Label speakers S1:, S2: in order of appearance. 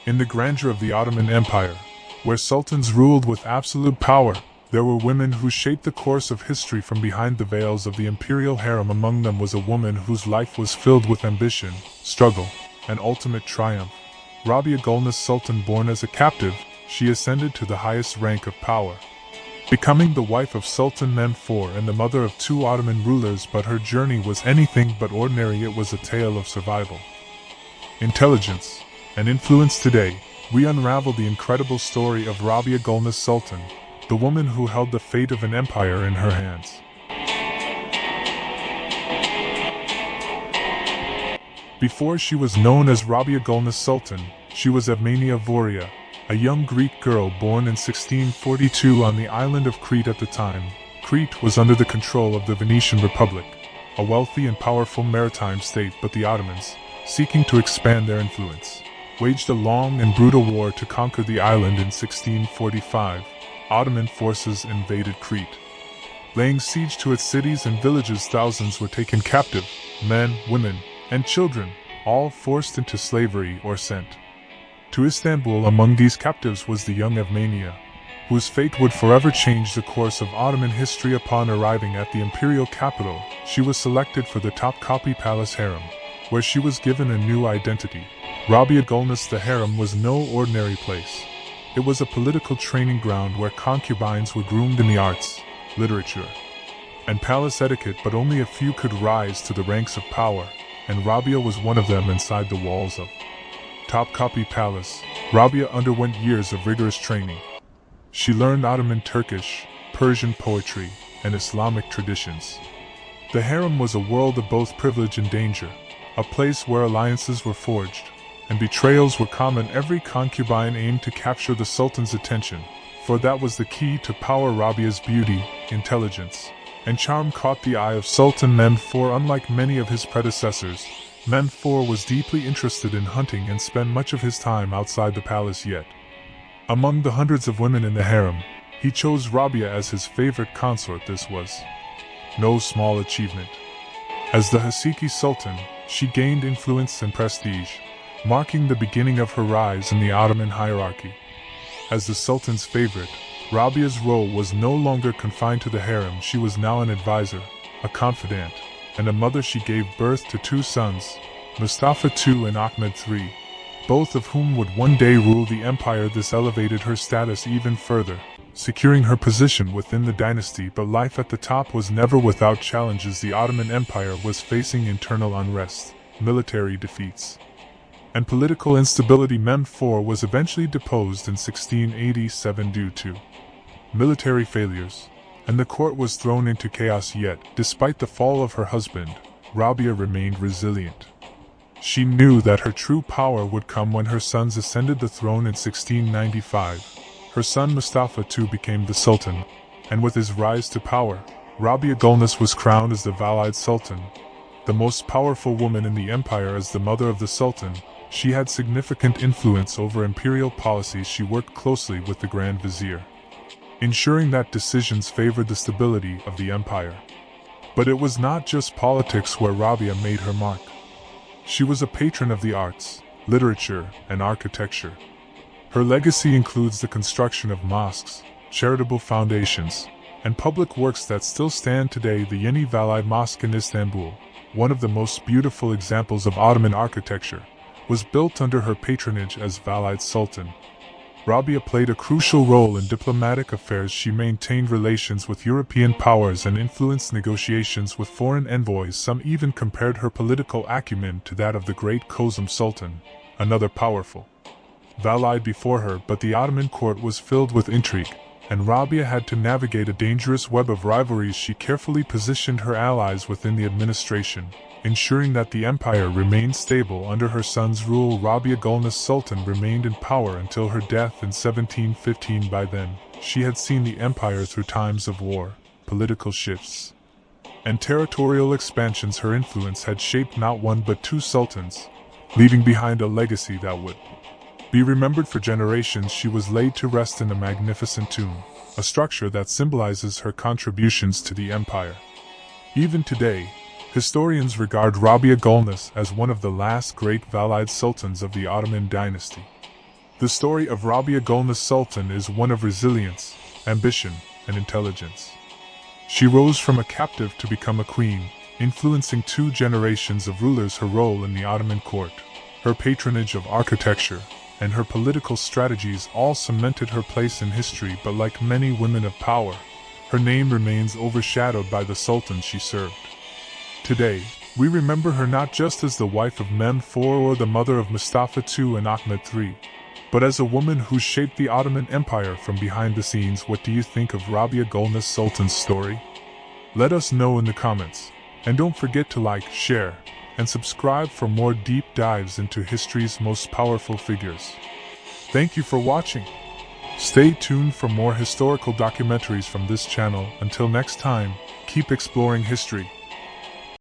S1: In the grandeur of the Ottoman Empire, where sultans ruled with absolute power, there were women who shaped the course of history from behind the veils of the imperial harem. Among them was a woman whose life was filled with ambition, struggle, and ultimate triumph. Rabia Gülnuş Sultan. Born as a captive, she ascended to the highest rank of power, becoming the wife of Sultan Mehmed IV and the mother of two Ottoman rulers. But her journey was anything but ordinary. It was a tale of survival, intelligence, and influence. Today, we unravel the incredible story of Rabia Gülnuş Sultan, the woman who held the fate of an empire in her hands. Before she was known as Rabia Gülnuş Sultan, she was Evmenia Voria, a young Greek girl born in 1642 on the island of Crete. At the time, Crete was under the control of the Venetian Republic, a wealthy and powerful maritime state. But the Ottomans, seeking to expand their influence, waged a long and brutal war to conquer the island. In 1645, Ottoman forces invaded Crete, laying siege to its cities and villages. Thousands were taken captive, men, women, and children, all forced into slavery or sent to Istanbul. Among these captives was the young Evmenia, whose fate would forever change the course of Ottoman history. Upon arriving at the imperial capital, she was selected for the Topkapi Palace harem, where she was given a new identity. Rabia Gülnuş. The harem was no ordinary place. It was a political training ground where concubines were groomed in the arts, literature, and palace etiquette. But only a few could rise to the ranks of power, and Rabia was one of them. Inside the walls of Topkapi Palace, Rabia underwent years of rigorous training. She learned Ottoman, Turkish, Persian poetry, and Islamic traditions. The harem was a world of both privilege and danger, a place where alliances were forged, and betrayals were common. Every concubine aimed to capture the sultan's attention, for that was the key to power. Rabia's beauty, intelligence, and charm caught the eye of Sultan Mehmed IV. Unlike many of his predecessors, Mehmed IV was deeply interested in hunting and spent much of his time outside the palace. Yet, among the hundreds of women in the harem, he chose Rabia as his favorite consort. This was no small achievement. As the Haseki Sultan, she gained influence and prestige, marking the beginning of her rise in the Ottoman hierarchy. As the Sultan's favorite, Rabia's role was no longer confined to the harem. She was now an advisor, a confidant, and a mother. She gave birth to two sons, Mustafa II and Ahmed III, both of whom would one day rule the empire. This elevated her status even further, securing her position within the dynasty. But life at the top was never without challenges. The Ottoman Empire was facing internal unrest, military defeats, and political instability. Mehmed IV was eventually deposed in 1687 due to military failures, and the court was thrown into chaos. Yet, despite the fall of her husband, Rabia remained resilient. She knew that her true power would come when her sons ascended the throne. In 1695, her son Mustafa II became the Sultan, and with his rise to power, Rabia Gülnuş was crowned as the Valide Sultan, the most powerful woman in the empire. As the mother of the Sultan, she had significant influence over imperial policies. She worked closely with the Grand Vizier, ensuring that decisions favored the stability of the empire. But it was not just politics where Rabia made her mark. She was a patron of the arts, literature, and architecture. Her legacy includes the construction of mosques, charitable foundations, and public works that still stand today. The Yeni Valide Mosque in Istanbul, one of the most beautiful examples of Ottoman architecture, was built under her patronage as Valide Sultan. Rabia played a crucial role in diplomatic affairs. She maintained relations with European powers and influenced negotiations with foreign envoys. Some even compared her political acumen to that of the great Kozum Sultan, another powerful Valide before her. But the Ottoman court was filled with intrigue, and Rabia had to navigate a dangerous web of rivalries. She carefully positioned her allies within the administration, ensuring that the empire remained stable under her son's rule. Rabia Gülnuş Sultan remained in power until her death in 1715. By then, she had seen the empire through times of war, political shifts, and territorial expansions. Her influence had shaped not one but two sultans, leaving behind a legacy that would be remembered for generations. She was laid to rest in a magnificent tomb, a structure that symbolizes her contributions to the empire. Even today, historians regard Rabia Gülnuş as one of the last great Valide sultans of the Ottoman dynasty. The story of Rabia Gülnuş Sultan is one of resilience, ambition, and intelligence. She rose from a captive to become a queen, influencing 2 generations of rulers. Her role in the Ottoman court, her patronage of architecture, and her political strategies all cemented her place in history. But like many women of power, her name remains overshadowed by the sultans she served. Today, we remember her not just as the wife of Mehmed IV or the mother of Mustafa II and Ahmed III, but as a woman who shaped the Ottoman Empire from behind the scenes. What do you think of Rabia Gülnuş Sultan's story? Let us know in the comments, and don't forget to like, share, and subscribe for more deep dives into history's most powerful figures. Thank you for watching. Stay tuned for more historical documentaries from this channel. Until next time, keep exploring history.